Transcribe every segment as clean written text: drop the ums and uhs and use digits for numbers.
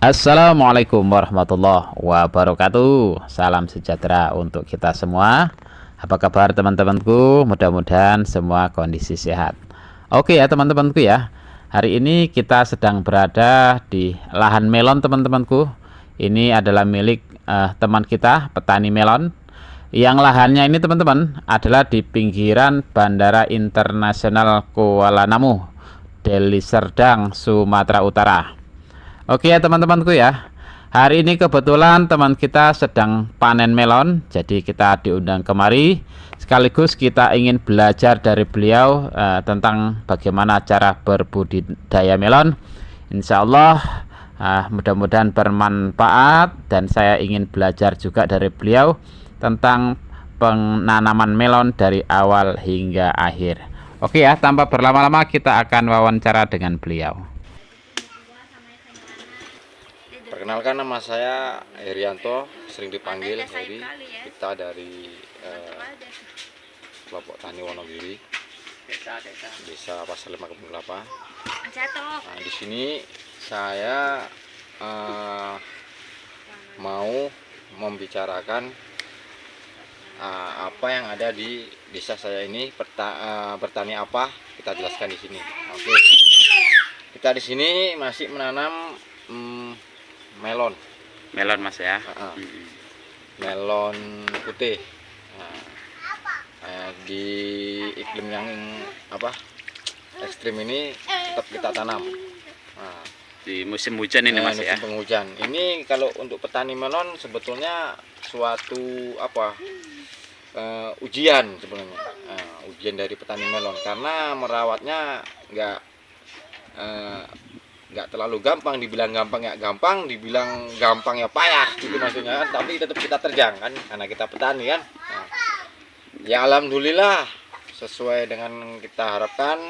Assalamualaikum warahmatullahi wabarakatuh. Salam sejahtera untuk kita semua. Apa kabar teman-temanku? Mudah-mudahan semua kondisi sehat. Oke ya teman-temanku ya. Hari ini kita sedang berada di lahan melon teman-temanku. Ini adalah milik teman kita, petani melon. Yang lahannya ini teman-teman adalah di pinggiran Bandara Internasional Kuala Namu, Deli Serdang, Sumatera Utara. Oke ya teman-temanku ya. Hari ini kebetulan teman kita sedang panen melon, jadi kita diundang kemari. Sekaligus kita ingin belajar dari beliau tentang bagaimana cara berbudidaya melon. Insya Allah mudah-mudahan bermanfaat, dan saya ingin belajar juga dari beliau tentang penanaman melon dari awal hingga akhir. Oke ya, tanpa berlama-lama kita akan wawancara dengan beliau. Perkenalkan, nama saya Herianto, sering dipanggil Heri. Kita dari kelompok tani Wonogiri, desa Pasar Lima Kebun Kelapa. Nah, di sini saya mau membicarakan apa yang ada di desa saya ini, bertani apa, kita jelaskan di sini. Oke. Kita di sini masih menanam melon Mas ya. Melon putih. Di iklim yang ekstrim ini tetap kita tanam. Di musim hujan ini Mas ya. Musim penghujan ini, kalau untuk petani melon sebetulnya suatu ujian sebenarnya. Ujian dari petani melon, karena merawatnya nggak terlalu gampang. Dibilang gampang ya gampang, dibilang gampang ya payah gitu maksudnya kan. Tapi tetap kita terjang kan, karena kita petani kan. Ya alhamdulillah sesuai dengan kita harapkan.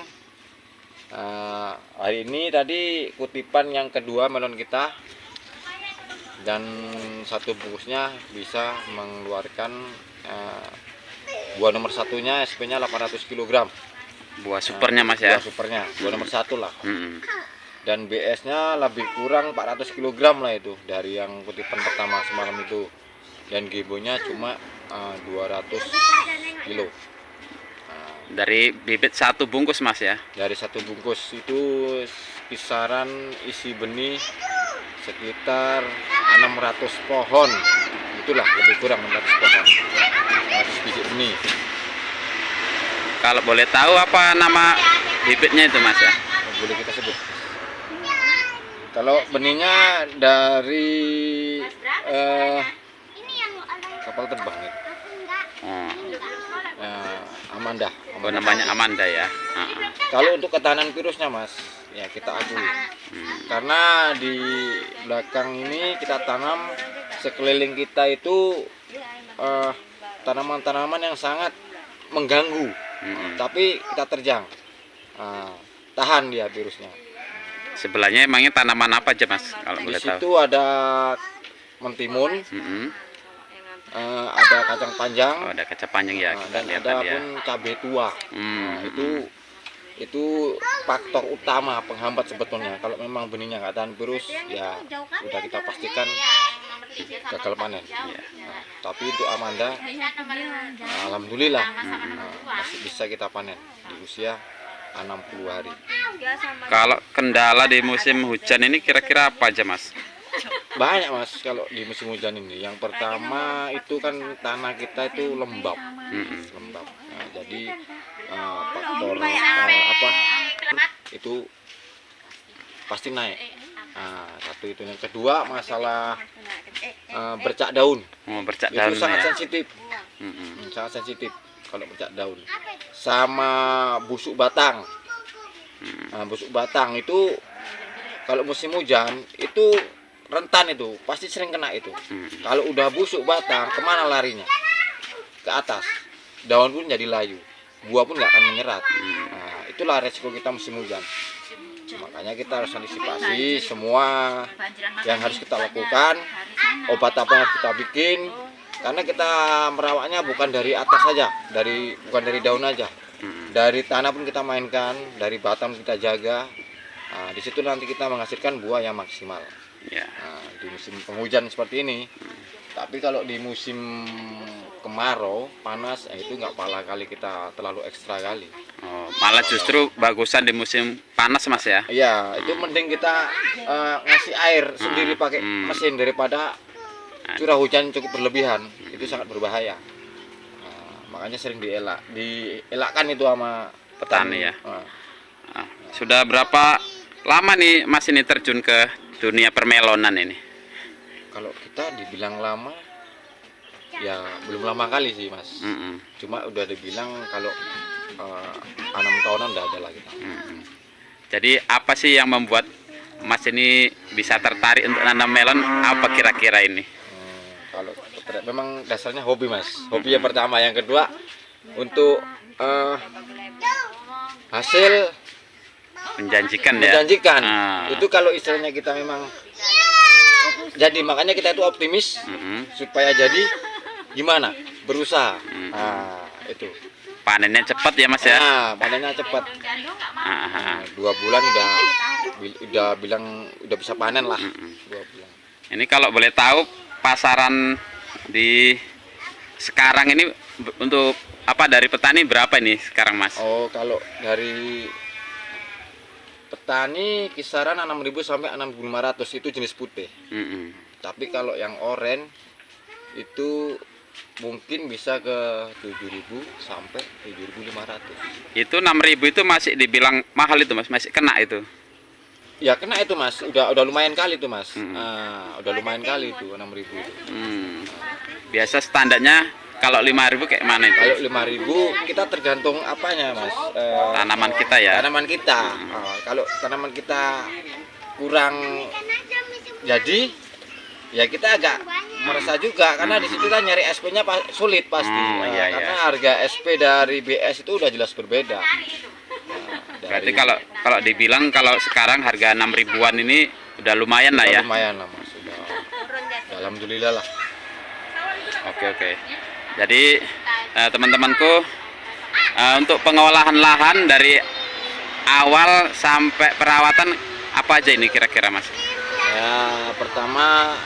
Hari ini tadi kutipan yang kedua melon kita, dan satu bungkusnya bisa mengeluarkan buah nomor satunya, SP-nya 800 kg. Buah supernya Mas ya. Buah supernya, buah nomor satu lah. Dan BS-nya lebih kurang 400 kg lah itu dari yang kutipan pertama semalam itu. Dan gibonya cuma 200 kilo. Dari bibit satu bungkus Mas ya. Dari satu bungkus itu kisaran isi benih sekitar 600 pohon. Itulah lebih kurang 600 pohon. 600 biji benih. Kalau boleh tahu apa nama bibitnya itu Mas ya? Boleh kita sebut. Kalau benihnya dari kapal terbang itu. Amanda. Oh, namanya Amanda ya. Kalau untuk ketahanan virusnya Mas, ya kita akui. Karena di belakang ini kita tanam, sekeliling kita itu tanaman-tanaman yang sangat mengganggu. Tapi kita terjang. Tahan dia virusnya. Sebelahnya emangnya tanaman apa aja Mas kalau boleh tahu? Di situ ada mentimun, ada kacang panjang, ada kacang panjang ya, kita dan lihat ada tadi ya. pun cabai tua. Itu faktor utama penghambat sebetulnya. Kalau memang benihnya nggak tahan virus, ya sudah kita pastikan gagal panen. Tapi untuk Amanda, alhamdulillah masih bisa kita panen di usia 60 hari. Kalau kendala di musim hujan ini kira-kira apa aja Mas? Banyak Mas kalau di musim hujan ini. Yang pertama itu kan tanah kita itu lembab. Nah, jadi faktor itu pasti naik. Satu itu. Yang kedua masalah bercak daun. Bercak itu daun sangat ya. sensitif. Sangat sensitif kalau bercak daun. Sama busuk batang. Busuk batang itu kalau musim hujan itu rentan, itu pasti sering kena itu. Kalau udah busuk batang, kemana larinya? Ke atas. Daun pun jadi layu, buah pun nggak akan menyerat. Itulah resiko kita musim hujan. Makanya kita harus antisipasi semua yang harus kita lakukan. Obat apa yang harus kita bikin, karena kita merawatnya bukan dari atas saja, bukan dari daun aja. Dari tanah pun kita mainkan, dari batang kita jaga. Di situ nanti kita menghasilkan buah yang maksimal. Ya. Nah, di musim penghujan seperti ini. Tapi kalau di musim kemarau panas, itu nggak pala kali kita terlalu ekstra kali. Oh, malah justru bagusan di musim panas Mas ya. Iya, itu mending kita ngasih air sendiri pakai mesin daripada curah hujan cukup berlebihan. Itu sangat berbahaya. Makanya sering dielakkan itu sama Petani ya. Nah, Sudah berapa lama nih Mas ini terjun ke dunia permelonan ini? kalau kita dibilang lama, ya belum lama kali sih Mas. Cuma udah dibilang kalau 6 tahunan udah ada lagi. Jadi apa sih yang membuat Mas ini bisa tertarik untuk nanam melon? Apa kira-kira ini? Kalau memang dasarnya hobi Mas. Hobi yang pertama, yang kedua untuk hasil Menjanjikan ya. menjanjikan. Itu kalau istilahnya kita memang jadi, makanya kita itu optimis supaya jadi gimana berusaha. Itu Panennya cepat ya Mas ya. panennya cepat. 2 bulan udah bilang udah bisa panen lah. 2 bulan. Ini kalau boleh tahu pasaran di sekarang ini untuk apa dari petani berapa ini sekarang Mas? Oh, kalau dari petani kisaran 6.000 sampai 6.500 itu jenis putih. Tapi kalau yang oranye itu mungkin bisa ke 7.000 sampai 7.500. Itu 6.000 itu masih dibilang mahal itu Mas, masih kena itu. Ya kena itu Mas, udah lumayan kali itu Mas. Udah lumayan kali itu 6.000 itu. Biasa standarnya kalau 5.000 kayak mana itu? Kalau 5.000 kita tergantung apanya Mas. Tanaman kita ya. Tanaman kita. Kalau tanaman kita kurang jadi, ya kita agak merasa juga karena di situ kan nyari SP-nya sulit pasti. Karena harga SP dari BS itu udah jelas berbeda. Berarti kalau dibilang kalau sekarang harga 6.000-an ini udah lumayan lah ya. Lumayan lah Mas. Udah. Alhamdulillah lah. Oke. Jadi teman-temanku, untuk pengolahan lahan dari awal sampai perawatan apa aja ini kira-kira Mas? Ya, pertama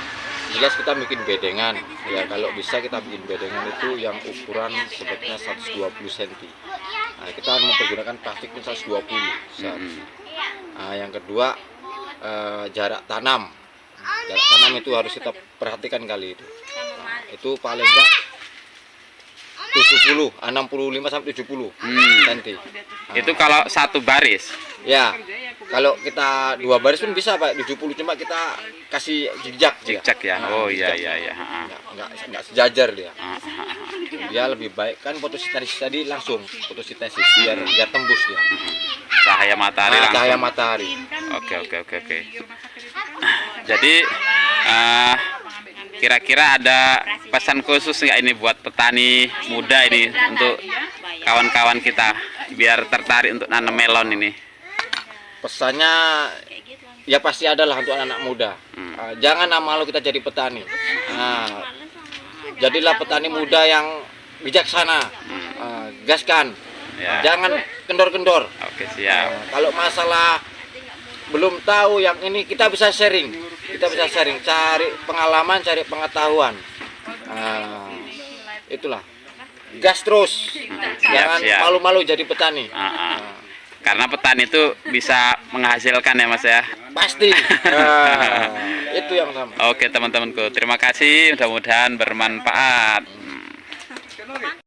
jelas kita bikin bedengan. Ya kalau bisa kita bikin bedengan itu yang ukuran sebetulnya 120 cm. Nah, kita mempergunakan plastiknya 120 cm. Yang kedua jarak tanam. Jarak tanam itu harus kita perhatikan kali itu. Itu paling enggak 65 sampai 70 cm. Itu kalau satu baris. Ya. Kalau kita 2 baris pun bisa Pak 70, cuma kita kasih zigzag ya. Oh iya. Enggak sejajar dia. Dia lebih baik kan fotosintesis tadi langsung fotosintesis biar tembus dia. Cahaya matahari langsung. Cahaya matahari. Oke. Jadi kira-kira ada pesan khusus nggak ini buat petani muda ini untuk kawan-kawan kita biar tertarik untuk nanam melon ini? Pesannya ya pasti adalah untuk anak muda. Jangan malu kita jadi petani. Jadilah petani muda yang bijaksana. Gaskan. Ya. Jangan kendor-kendor. Oke, siap. Kalau masalah belum tahu yang ini kita bisa sharing. Cari pengalaman, cari pengetahuan. Itulah. Gas terus. Jangan malu-malu jadi petani. Karena petani itu bisa menghasilkan ya Mas ya. Pasti. Itu yang sama. Oke teman-temanku, terima kasih, mudah-mudahan bermanfaat.